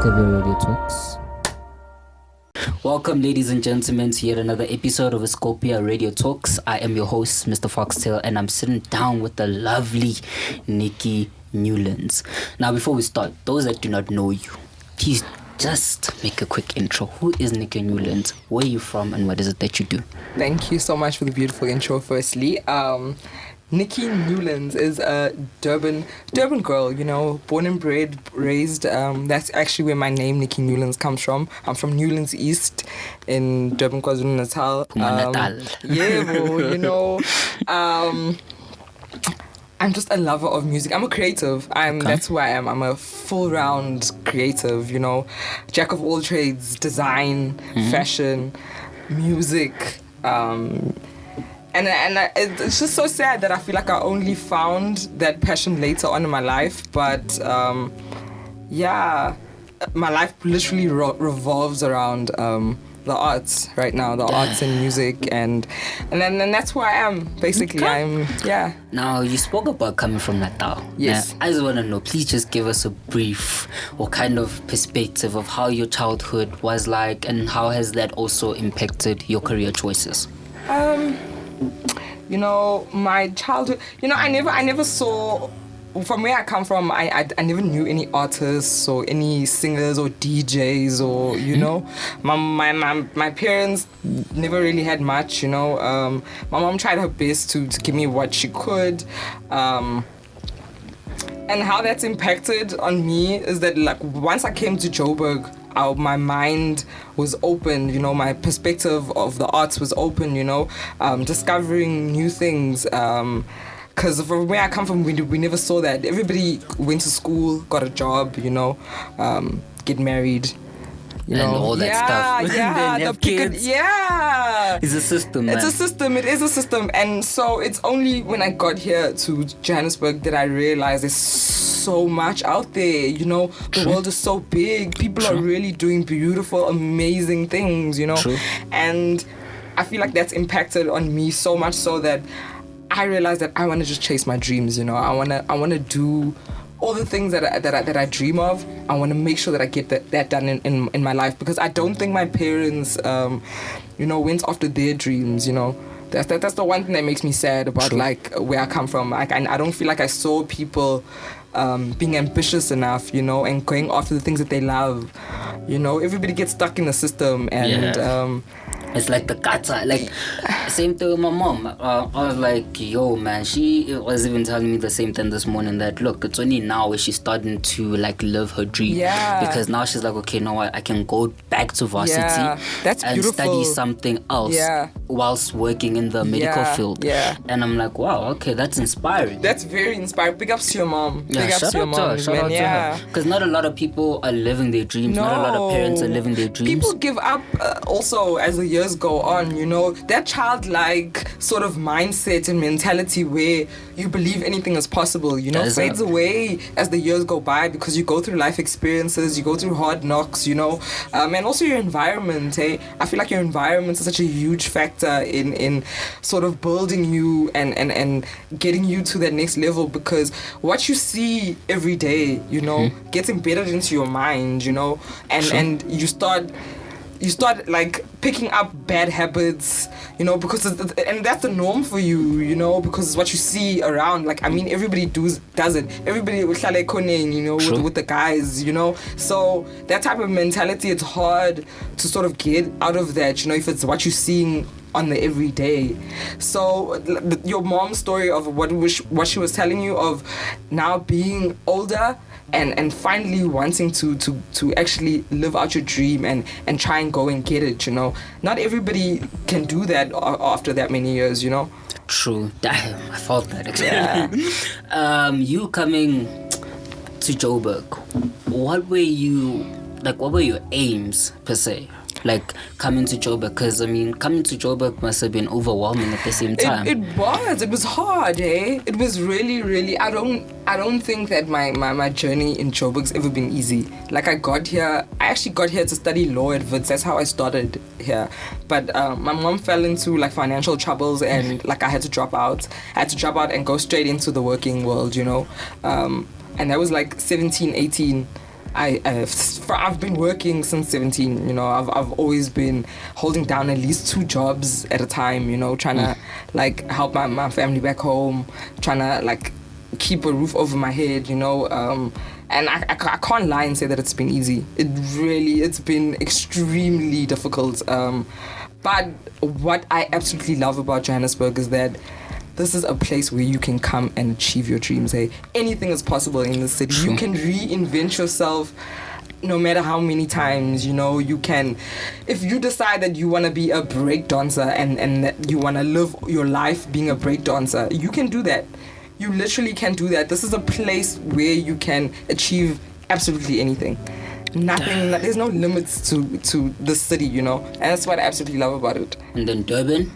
Career Radio Talks. Welcome, ladies and gentlemen, to yet another episode of Escopia Radio Talks. I am your host, Mr. Foxtail, and I'm sitting down with the lovely Nikki Newlands. Now, before we start, those that do not know you, please just make a quick intro. Who is Nikki Newlands? Where are you from, and what is it that you do? Thank you so much for the beautiful intro, firstly. Nikki Newlands is a Durban girl, you know, born and bred, raised. That's actually where my name, Nikki Newlands, comes from. I'm from Newlands East in Durban, KwaZulu-Natal. You know. I'm just a lover of music. I'm a creative. That's who I am. I'm a full-round creative, you know. Jack of all trades, design, fashion, music, And it's just so sad that I feel like I only found that passion later on in my life. But my life literally revolves around the arts right now, the arts and music, and then that's who I am. Basically, okay. Now you spoke about coming from Natal. Yes. Now, I just want to know. Please just give us a brief or kind of perspective of how your childhood was like, and how has that also impacted your career choices. You know, my childhood, you know, I never saw, from where I come from, I never knew any artists or any singers or DJs or, you know, my parents never really had much, you know. My mom tried her best to give me what she could. And how that's impacted on me is that, like, once I came to Joburg, my mind was open, you know, my perspective of the arts was open, you know, discovering new things. Because from where I come from, we never saw that. Everybody went to school, got a job, you know, get married. You know, all that stuff. Yeah, then have kids. It's a system, man. It is a system. And so it's only when I got here to Johannesburg that I realized there's so much out there, you know. The world is so big. People are really doing beautiful, amazing things, you know. And I feel like that's impacted on me so much so that I realized that I want to just chase my dreams, you know. I want to do all the things that I dream of. I want to make sure that I get that done in my life, because I don't think my parents, you know, went after their dreams, you know. That's the one thing that makes me sad about like where I come from. Like, I don't feel like I saw people being ambitious enough, you know, and going after the things that they love. You know, everybody gets stuck in the system, and it's like the kata, like same thing with my mom. I was like, yo, man, she was even telling me the same thing this morning, that look, it's only now where she's starting to like live her dream. Because now she's like, okay, no, I can go back to varsity that's and beautiful. study something else whilst working in the medical field. And I'm like, wow, okay, that's inspiring. That's very inspiring. Big ups to your mom. Big ups to your mom. Shout out to her. Because not a lot of people are living their dreams. Not a lot of parents are living their dreams. People give up also as the years go on, you know. That childlike sort of mindset and mentality where you believe anything is possible, you know, fades away as the years go by, because you go through life experiences, you go through hard knocks, you know, and also your environment. I feel like your environment is such a huge factor in sort of building you and getting you to that next level, because what you see every day, you know, gets embedded into your mind, you know, and you start like picking up bad habits, you know, because and that's the norm for you, you know, because it's what you see around. Like, I mean, everybody does it. Everybody with you know, with the guys, you know. So that type of mentality, it's hard to sort of get out of that, you know, if it's what you're seeing on the everyday. So your mom's story of what she was telling you of now being older and finally wanting to actually live out your dream and try and go and get it, you know. Not everybody can do that after that many years, you know. True. Damn, I felt that actually. You coming to Joburg, what were your aims per se? Like coming to Joburg, because I mean, coming to Joburg must have been overwhelming at the same time. It was hard, It was really, really. I don't think that my journey in Joburg's ever been easy. Like, I actually got here to study law at Wits. That's how I started here. But my mom fell into like financial troubles, and like I had to drop out. I had to drop out and go straight into the working world, you know. And that was like 17, 18. I've been working since 17. You know, I've always been holding down at least 2 jobs at a time. You know, trying to like help my family back home, trying to like keep a roof over my head. You know, and I can't lie and say that it's been easy. It's been extremely difficult. But what I absolutely love about Johannesburg is that this is a place where you can come and achieve your dreams. Hey, anything is possible in the city. True. You can reinvent yourself no matter how many times. You know, you can, if you decide that you want to be a break dancer and that you want to live your life being a break dancer, you can do that. You literally can do that. This is a place where you can achieve absolutely anything. There's no limits to the city, you know, and that's what I absolutely love about it. And then Durban?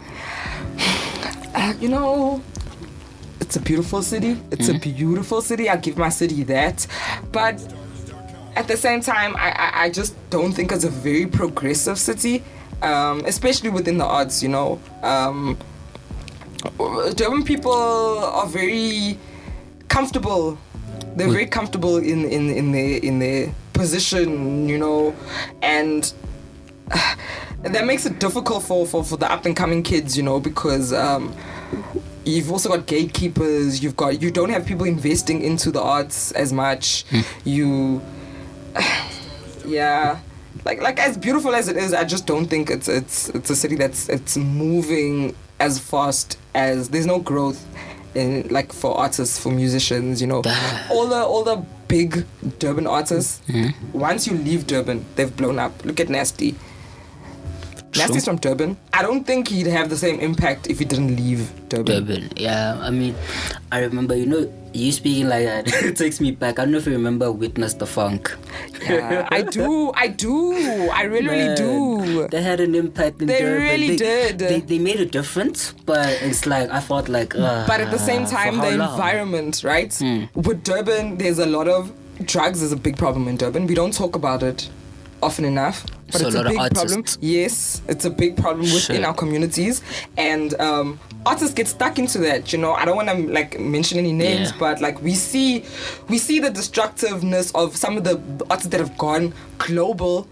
You know, it's a beautiful city. It's a beautiful city. I'll give my city that. But at the same time, I just don't think it's a very progressive city, especially within the arts, you know. Durban people are very comfortable. They're very comfortable in their position, you know, and that makes it difficult for the up and coming kids, you know, because you've also got gatekeepers. You don't have people investing into the arts as much. Like as beautiful as it is, I just don't think it's a city that's moving as fast as, there's no growth in, like, for artists, for musicians, you know. all the big Durban artists, once you leave Durban, they've blown up. Look at Nasty. Nasty's from Durban. I don't think he'd have the same impact if he didn't leave Durban. Yeah, I mean, I remember, you know, you speaking like that, it takes me back. I don't know if you remember Witness the Funk. Yeah, I do. I really do. They had an impact in They Durban. really did. They made a difference, but it's like, I felt like... but at the same time, the environment, right? With Durban, there's a lot of drugs. Is a big problem in Durban. We don't talk about it often enough. But so it's a big problem. Yes, it's a big problem within our communities, and artists get stuck into that. You know, I don't want to like mention any names, but like we see the destructiveness of some of the artists that have gone global,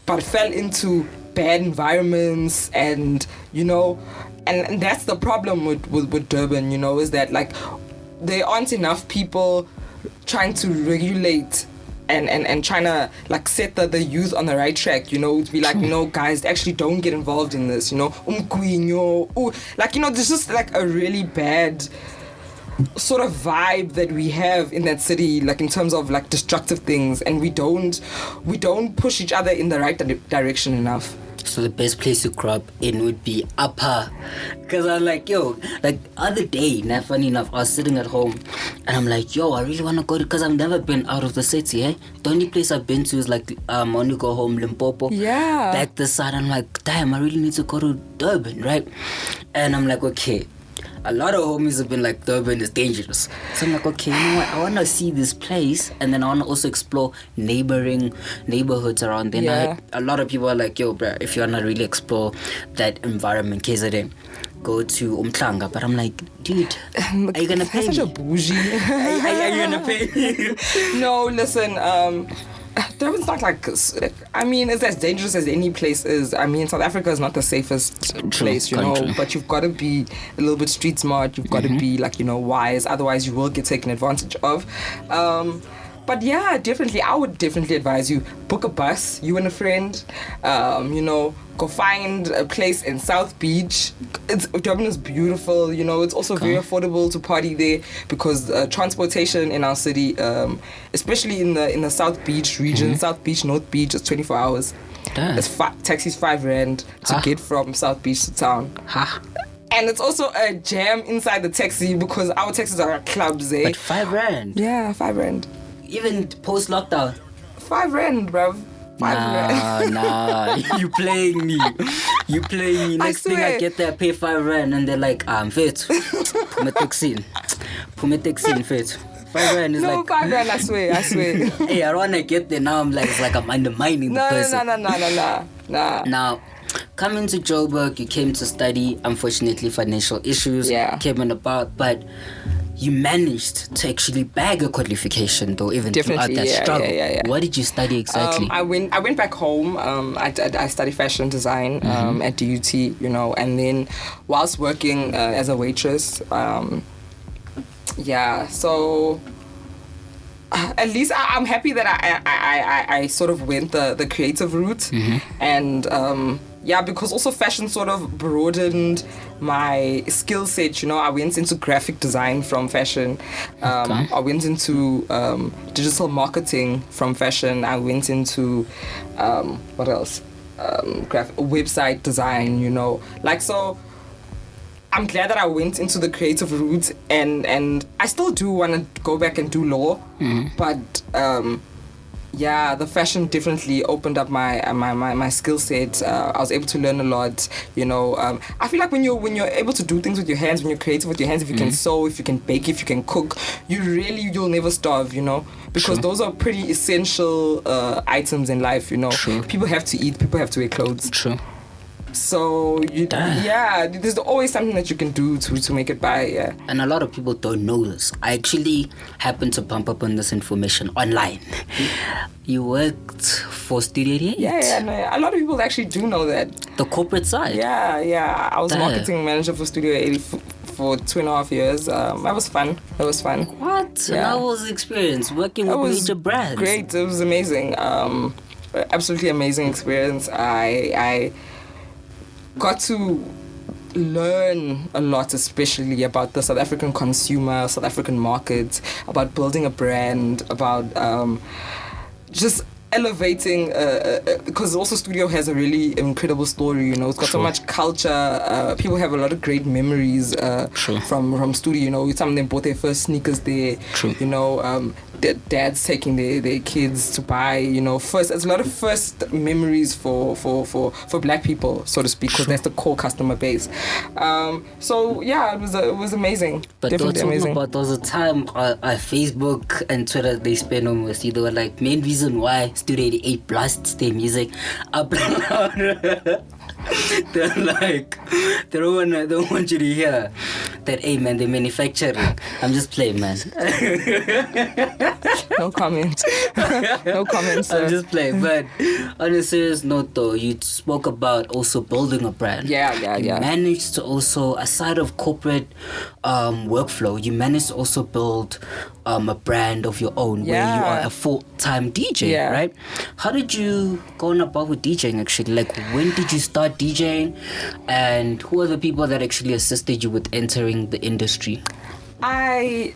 but fell into bad environments, and you know, and that's the problem with Durban. You know, is that like there aren't enough people trying to regulate and trying to like set the youth on the right track, you know, to be like, you know, guys, actually don't get involved in this, you know, like, you know, there's just like a really bad sort of vibe that we have in that city, like in terms of like destructive things, and we don't push each other in the right direction enough. So the best place to grow up in would be Upper. Because I'm like, yo, like other day, not funny enough, I was sitting at home and I'm like, yo, I really want to go to, because I've never been out of the city, eh? The only place I've been to is like, I want to go home, Limpopo. Yeah. Back this side, I'm like, damn, I really need to go to Durban, right? And I'm like, okay. A lot of homies have been like, Durban is dangerous. So I'm like, okay, you know what? I want to see this place, and then I want to also explore neighboring neighborhoods around there. Yeah. A lot of people are like, yo, bro, if you want to really explore that environment, KZN, go to Umhlanga. But I'm like, dude, are you going to pay That's me? such a bougie. Are you going to pay me? No, listen, Durban's not like, I mean, it's as dangerous as any place is. I mean, South Africa is not the safest place, you know, but you've got to be a little bit street smart. You've got to be like, you know, wise. Otherwise, you will get taken advantage of. But yeah, definitely, I would definitely advise you, book a bus, you and a friend, you know, go find a place in South Beach. Durban is beautiful, you know, it's also very affordable to party there, because transportation in our city, especially in the South Beach region, South Beach, North Beach, it's 24 hours. It's taxis 5 rand to get from South Beach to town. And it's also a jam inside the taxi, because our taxis are clubs, eh? But 5 rand? Yeah, 5 rand. Even post-lockdown? 5 rand, bruv. 5 rand. Nah, you playing me. You playing me. Next thing I get there, I pay 5 rand, and they're like, fit. Pumetexin, fit. 5 rand is no, like... 5 rand, I swear. Hey, I don't want to get there now. I'm like, it's like I'm undermining the person. No. Now, coming to Joburg, you came to study. Unfortunately, financial issues came in about, but you managed to actually bag a qualification, though, even throughout that struggle. What did you study exactly? I went back home. I studied fashion design at DUT, you know, and then whilst working as a waitress, so at least I'm happy that I sort of went the creative route, and because also fashion sort of broadened my skill set. You know, I went into graphic design from fashion. I went into digital marketing from fashion. I went into what else? Website design. You know, like so. I'm glad that I went into the creative route, and I still do want to go back and do law, but the fashion definitely opened up my skill set. I was able to learn a lot, you know. I feel like when you're able to do things with your hands, when you're creative with your hands, if you can sew, if you can bake, if you can cook, you'll never starve, you know, because those are pretty essential items in life, you know. People have to eat, people have to wear clothes. So there's always something that you can do to make it by. And a lot of people don't know this. I actually happened to bump up on this information online. You worked for Studio 88? Yeah, a lot of people actually do know that. The corporate side? Yeah. I was marketing manager for Studio 88 for 2.5 years. That was fun. What? Yeah. How was the experience working with major brands? Great. It was amazing. Absolutely amazing experience. I got to learn a lot, especially about the South African consumer, South African market, about building a brand, about just elevating, because also Studio has a really incredible story, you know. It's got so much culture. People have a lot of great memories from Studio, you know. Some of them bought their first sneakers there, you know. Their dads taking their kids to buy, you know, first. It's a lot of first memories for black people, so to speak, because that's the core customer base. It was amazing. But definitely amazing. About there was a time on Facebook and Twitter they spent on with you. They were like, main reason why Studio 88 blasts their music upload. They're like, they don't want you to hear that, hey man, they're manufacturing. I'm just playing, man. No comment. No comments. I'm just playing. But on a serious note though, you spoke about also building a brand. Yeah. You managed to also, aside of corporate workflow, you managed to also build a brand of your own where you are a full-time DJ, right? How did you go on about with DJing actually? Like, when did you start DJing, and who are the people that actually assisted you with entering the industry? I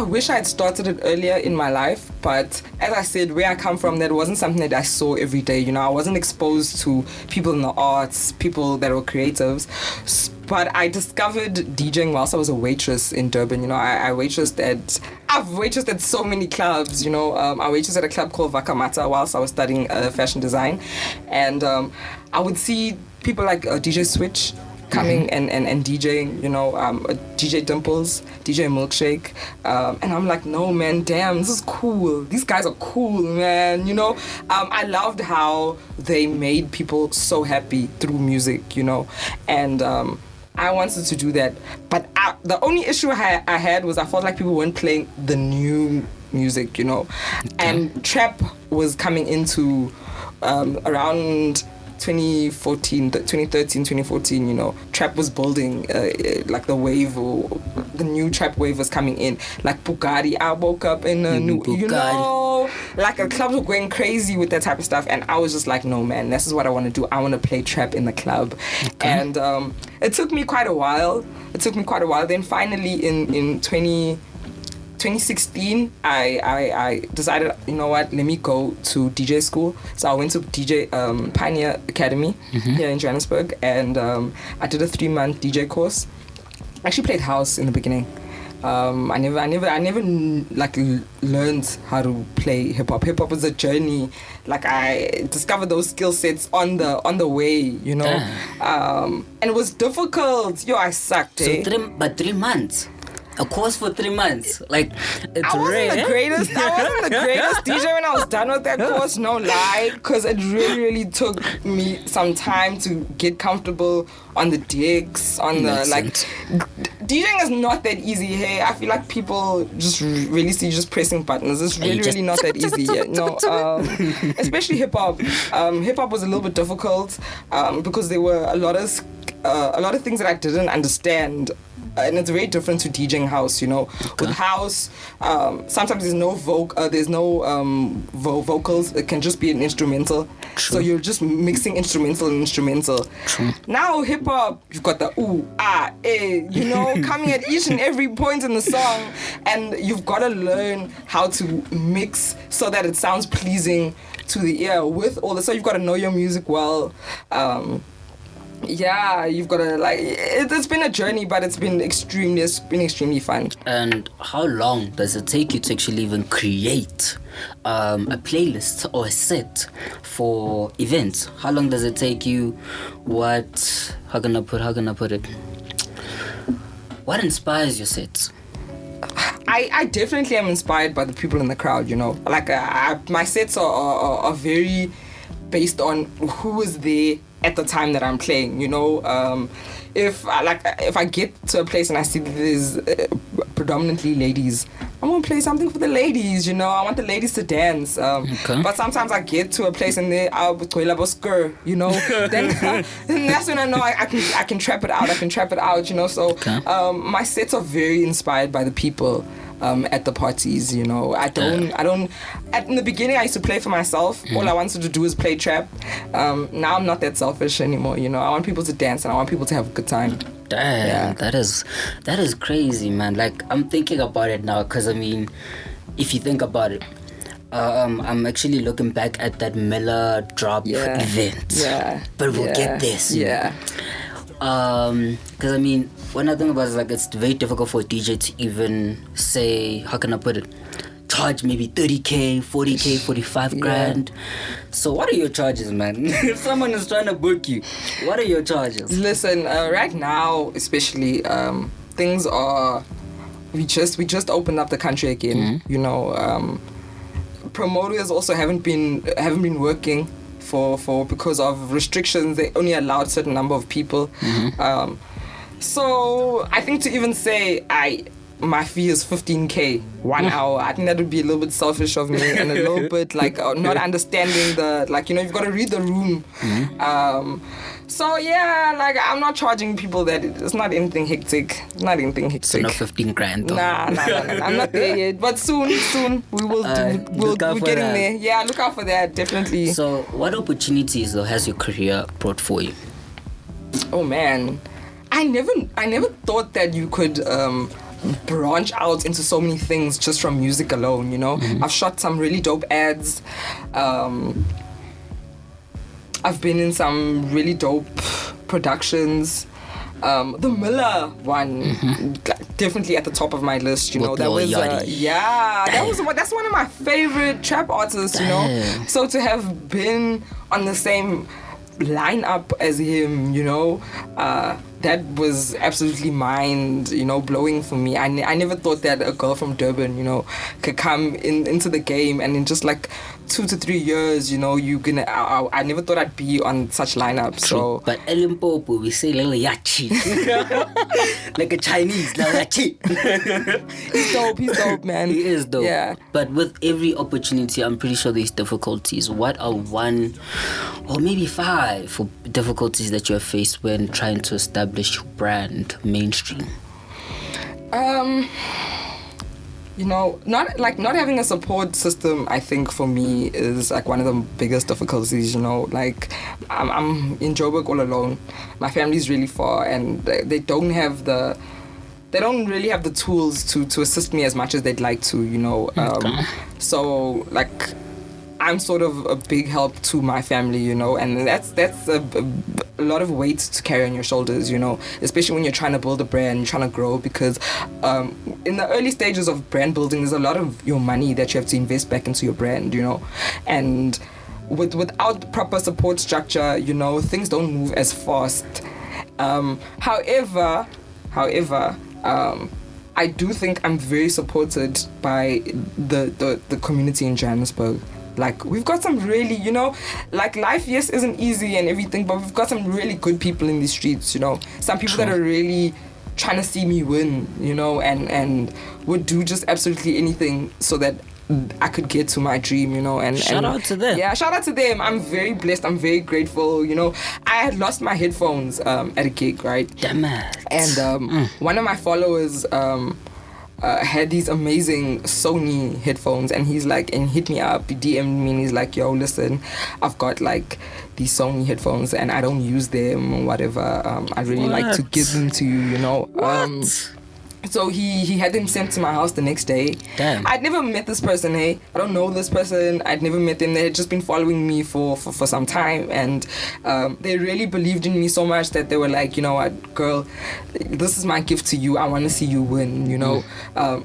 wish I had started it earlier in my life, but as I said, where I come from, that wasn't something that I saw every day. You know, I wasn't exposed to people in the arts, people that were creatives. But I discovered DJing whilst I was a waitress in Durban. You know, I've waitressed at so many clubs. You know, I waitressed at a club called Vakamata whilst I was studying fashion design, and I would see people like DJ Switch coming and DJing, you know, DJ Dimples, DJ Milkshake, and I'm like, no man, damn, this is cool. These guys are cool, man, you know. I loved how they made people so happy through music, you know, and I wanted to do that. But the only issue I had was I felt like people weren't playing the new music, you know, and trap was coming into around 2013, 2014, you know, trap was building, like the wave, or the new trap wave was coming in, like Bugatti. I woke up in a new, you know, like the clubs were going crazy with that type of stuff, and I was just like, no man, this is what I want to do. I want to play trap in the club. And it took me quite a while. Then finally in 2016, I decided, you know what, let me go to DJ school. So I went to DJ Pioneer Academy here in Johannesburg, and I did a 3-month DJ course. I actually played house in the beginning. I never like learned how to play hip hop. Hip hop was a journey. Like, I discovered those skill sets on the way, you know. And it was difficult. I sucked. So 3 months. A course for 3 months. Like, it's I rare. wasn't the greatest DJ when I was done with that course, no lie, because it really took me some time to get comfortable on the decks, on the DJing is not that easy. Hey, I feel like people just really see you just pressing buttons. It's really not that easy yet. No, especially hip hop. Hip hop was a little bit difficult because there were a lot of things that I didn't understand. And it's very different to DJing house, you know. Okay. With house, sometimes there's no vocals. It can just be an instrumental. True. So you're just mixing instrumental and instrumental. True. Now hip hop, you've got the ooh, ah, eh, you know, coming at each and every point in the song, and you've got to learn how to mix so that it sounds pleasing to the ear with all the. So you've got to know your music well. Yeah, you've got to it's been a journey, but it's been extremely fun. And how long does it take you to actually even create a playlist or a set for events? How long does it take you? How can I put it? What inspires your sets? I definitely am inspired by the people in the crowd, you know. Like my sets are very based on who is there at the time that I'm playing, you know. If I get to a place and I see there's predominantly ladies, I'm gonna play something for the ladies, you know. I want the ladies to dance. Okay. But sometimes I get to a place and I'll go you know. then that's when I know I can trap it out. You know. So okay. My sets are very inspired by the people at the parties, you know. I don't in the beginning I used to play for myself. All I wanted to do is play trap. Now I'm not that selfish anymore, you know. I want people to dance and I want people to have a good time. Damn, that is crazy, man. Like, I'm thinking about it now, because I mean, if you think about it, I'm actually looking back at that Miller drop event. Yeah. But we'll get this. Yeah. Because I mean, one other thing about it is like it's very difficult for a DJ to even say, how can I put it, charge maybe 30k, 40k, 45 grand. So what are your charges, man? If someone is trying to book you, what are your charges? Listen, right now especially, things are, we just opened up the country again. You know, promoters also haven't been working for because of restrictions. They only allowed a certain number of people. So I think to even say my fee is 15k 1 hour, I think that would be a little bit selfish of me and a little bit like not understanding the, like, you know, you've got to read the room. So yeah, like, I'm not charging people that. It's not anything hectic. So not 15 grand though. Nah. I'm not there yet, but soon we will we're getting there. Yeah, look out for that, definitely. So what opportunities though has your career brought for you? Oh man, I never thought that you could branch out into so many things just from music alone, you know. I've shot some really dope ads. I've been in some really dope productions. The Miller one, definitely at the top of my list, you know. That was that's one of my favorite trap artists, you know. So to have been on the same lineup as him, you know, that was absolutely mind-blowing for me. I never thought that a girl from Durban, you know, could come into the game, and in just like 2 to 3 years, you know, I never thought I'd be on such lineups. So, but Elimpopo, we say little yachi, like a Chinese yachi. He's dope, man. He is dope. Yeah. But with every opportunity, I'm pretty sure there's difficulties. What are 1 or maybe 5 difficulties that you have faced when trying to establish your brand mainstream? You know, not having a support system, I think for me is like one of the biggest difficulties, you know. Like, I'm in Joburg all alone. My family's really far, and they don't really have the tools to assist me as much as they'd like to, you know. So like, I'm sort of a big help to my family, you know, and that's a lot of weight to carry on your shoulders, you know, especially when you're trying to build a brand, you're trying to grow, because in the early stages of brand building, there's a lot of your money that you have to invest back into your brand, you know, and without proper support structure, you know, things don't move as fast. However, I do think I'm very supported by the community in Johannesburg. Like, we've got some really, you know, like, life, yes, isn't easy and everything, but we've got some really good people in the streets, you know. Some people that are really trying to see me win, you know, and would do just absolutely anything so that I could get to my dream, you know. And shout out to them. Yeah, shout out to them. I'm very blessed. I'm very grateful, you know. I had lost my headphones at a gig, right? Damn it. And one of my followers had these amazing Sony headphones, and he's like, and hit me up, he DM'd me, and he's like, yo, listen, I've got like these Sony headphones and I don't use them or whatever. I really like to give them to you, you know. So he had them sent to my house the next day. Damn. I'd never met this person, hey. I don't know this person. I'd never met them. They had just been following me for some time, and they really believed in me so much that they were like, you know what, girl, this is my gift to you. I want to see you win, you know.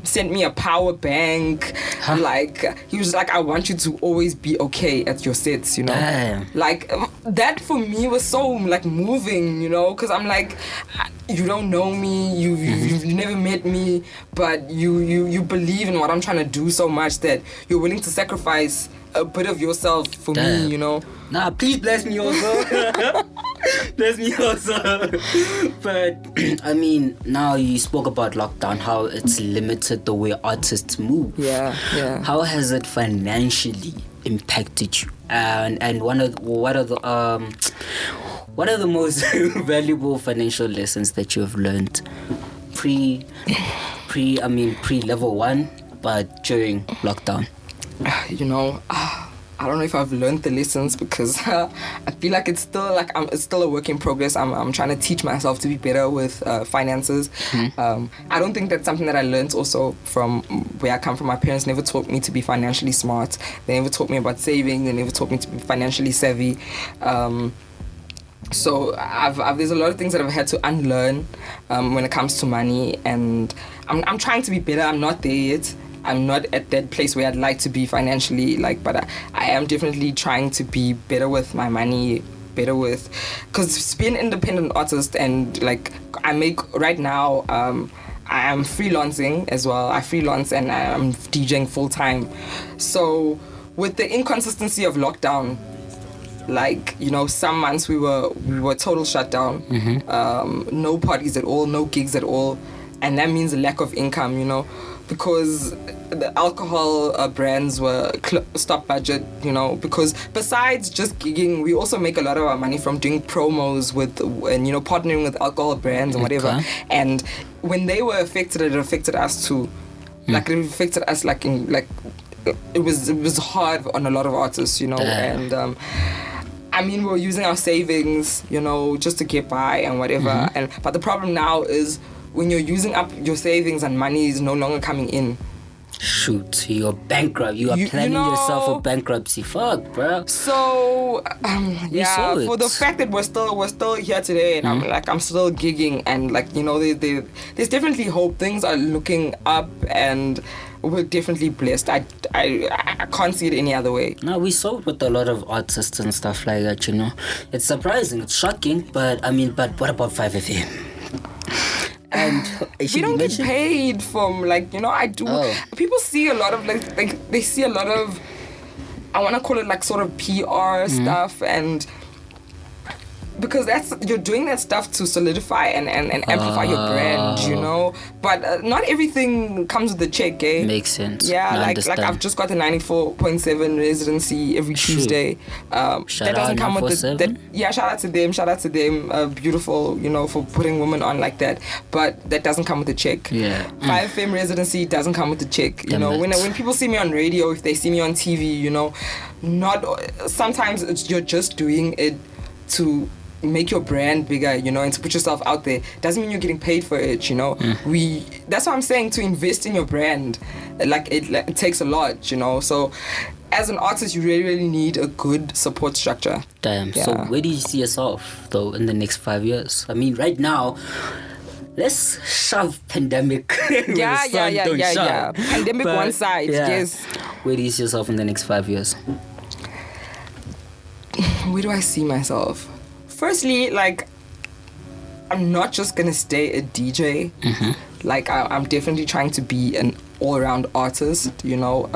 Sent me a power bank. Like, he was like, I want you to always be okay at your sets, you know. Damn. Like, that for me was so like moving, you know, because I'm like, you don't know me, you've never met me, but you believe in what I'm trying to do so much that you're willing to sacrifice a bit of yourself for me, you know. Nah, please bless me also. Bless me also. But I mean, now you spoke about lockdown, how it's limited the way artists move. Yeah. How has it financially impacted you? And what are the most valuable financial lessons that you have learned pre level 1, but during lockdown? You know, I don't know if I've learned the lessons, because I feel like it's still a work in progress. I'm trying to teach myself to be better with finances. I don't think that's something that I learned also from where I come from. My parents never taught me to be financially smart. They never taught me about saving. They never taught me to be financially savvy. So there's a lot of things that I've had to unlearn when it comes to money, and I'm trying to be better. I'm not there yet. I'm not at that place where I'd like to be financially, but I am definitely trying to be better with my money, because being an independent artist, and like I make right now, I am freelancing as well. I freelance and I'm DJing full time. So with the inconsistency of lockdown, like, you know, some months we were total shutdown, no parties at all, no gigs at all, and that means a lack of income, you know, because the alcohol brands were stop budget, you know, because besides just gigging, we also make a lot of our money from doing promos and you know, partnering with alcohol brands and whatever. And when they were affected, it affected us too. Like, it affected us it was hard on a lot of artists, you know. And I mean, we're using our savings, you know, just to get by and whatever. But the problem now is when you're using up your savings and money is no longer coming in. Shoot, you're bankrupt. You are planning yourself for bankruptcy. Fuck, bro. So, for the fact that we're still here today, and I'm still gigging, and like, you know, there's definitely hope. Things are looking up, and we're definitely blessed. I can't see it any other way. No, we saw it with a lot of artists and stuff like that, you know. It's surprising, it's shocking, but what about 5FM? And we don't get paid from, like, you know, I do. People see a lot of like they see a lot of, I want to call it like sort of PR stuff, and because you're doing that stuff to solidify and amplify your brand, you know. But not everything comes with the check, eh? Makes sense. Yeah, like I've just got a 94.7 residency every Tuesday. That doesn't come with that. Yeah, shout out to them. Beautiful, you know, for putting women on like that. But that doesn't come with a check. Yeah. 5FM residency doesn't come with a check. You know, when people see me on radio, if they see me on TV, you know, sometimes you're just doing it to make your brand bigger, you know, and to put yourself out there. Doesn't mean you're getting paid for it, you know. That's what I'm saying, to invest in your brand, like it takes a lot, you know. So as an artist, you really, really need a good support structure. Damn. Yeah. So where do you see yourself though in the next 5 years? I mean, right now, let's shove pandemic. Yeah. Pandemic one side, yes. Where do you see yourself in the next 5 years? Where do I see myself? Firstly, like, I'm not just gonna stay a DJ. like I'm definitely trying to be an all-around artist, you know.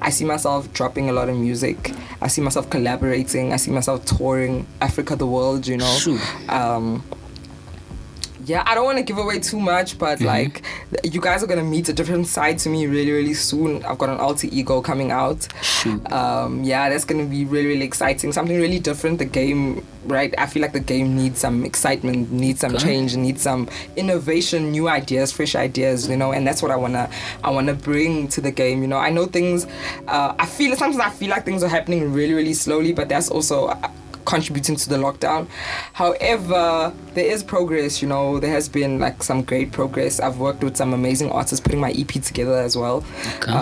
I see myself dropping a lot of music. I see myself collaborating. I see myself touring Africa, the world, you know. Sure. Yeah, I don't want to give away too much, but like, you guys are going to meet a different side to me really, really soon. I've got an alter ego coming out. Shoot. Yeah, that's going to be really, really exciting. Something really different. The game, right? I feel like the game needs some excitement, needs some change, needs some innovation, new ideas, fresh ideas, you know, and that's what I wanna bring to the game, you know. I know things, sometimes I feel like things are happening really, really slowly, but that's also contributing to the lockdown. However, there is progress, you know. There has been like some great progress. I've worked with some amazing artists putting my EP together as well. Okay.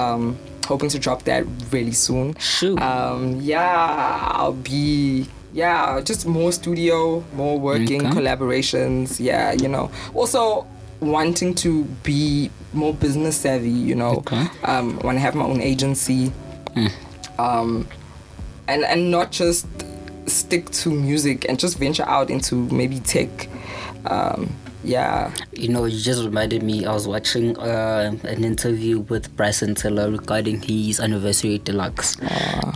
Hoping to drop that really soon. Sure. I'll be just more studio, more working, collaborations, you know. Also wanting to be more business savvy, you know. Want to have my own agency. And not just stick to music and just venture out into maybe tech. You know, you just reminded me, I was watching an interview with Bryson Tiller regarding his anniversary deluxe.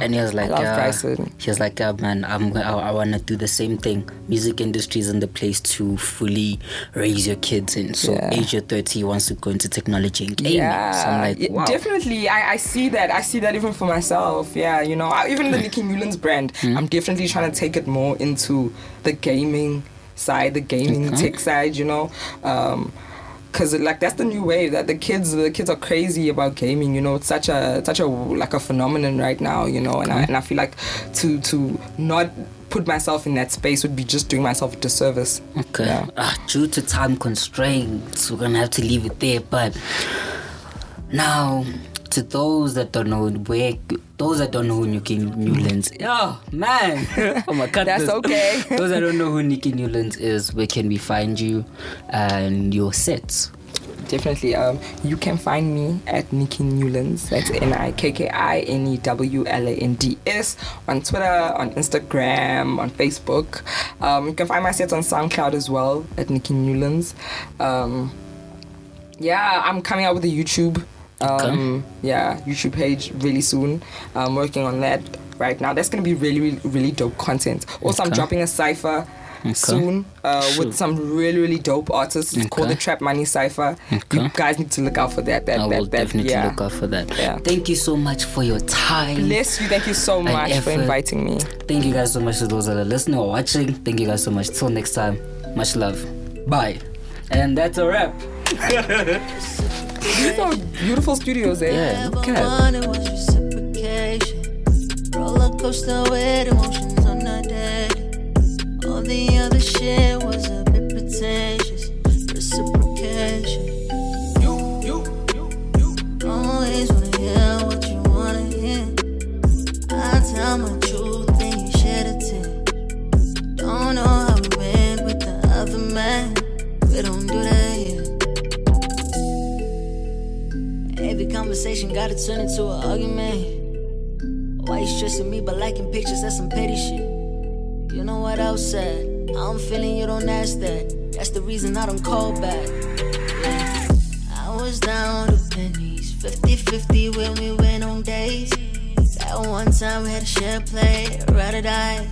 And he was like, I love Bryson. He was like, man, I want to do the same thing. Music industry isn't the place to fully raise your kids in. So age of 30, he wants to go into technology and gaming. So I'm like, wow. Definitely, I see that. I see that even for myself. Yeah, you know, even the Nikki Newlands brand, I'm definitely trying to take it more into the gaming side, the gaming tech side, you know, because like that's the new wave, that the kids are crazy about gaming, you know. It's such a like a phenomenon right now, you know, and I feel like to not put myself in that space would be just doing myself a disservice. Due to time constraints, we're gonna have to leave it there, but now to those that don't know who Nikki Newlands, oh man, oh my god, that's okay. Those that don't know who Nikki Newlands is, where can we find you and your sets? Definitely, you can find me at Nikki Newlands. That's NIKKINEWLANDS on Twitter, on Instagram, on Facebook. You can find my sets on SoundCloud as well at Nikki Newlands. I'm coming out with a YouTube. YouTube page really soon. I'm working on that right now. That's going to be really, really, really dope content. Also, I'm dropping a cypher soon with some really, really dope artists. It's called the Trap Money Cypher. You guys need to look out for that. I will definitely look out for that. Thank you so much for your time. Bless you. Thank you so much for inviting me. Thank you guys so much to those that are listening or watching. Thank you guys so much. Till next time, much love. Bye. And that's a wrap. These are beautiful studios, eh? Yeah, look at it. Was reciprocation. Roller coaster with emotions on the dead. All the other shit was a bit pretentious. Reciprocation. You. Always wanna hear what you wanna hear. I tell my truth, then you shed a tear. Don't know how we went with the other man. We don't do that here. Every conversation gotta turn into an argument. Why you stressing me but liking pictures? That's some petty shit. You know what else said? I'm feeling you don't ask that. That's the reason I don't call back. I was down to pennies, 50-50 when we went on dates. That one time we had a shared plate, ride or die.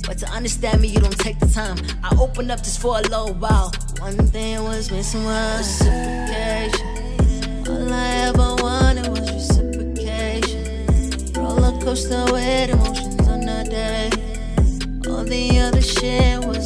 But to understand me, you don't take the time. I opened up just for a little while. One thing was missing was reciprocation. All I ever wanted was reciprocation. Roller coaster with emotions on the day. All the other shit was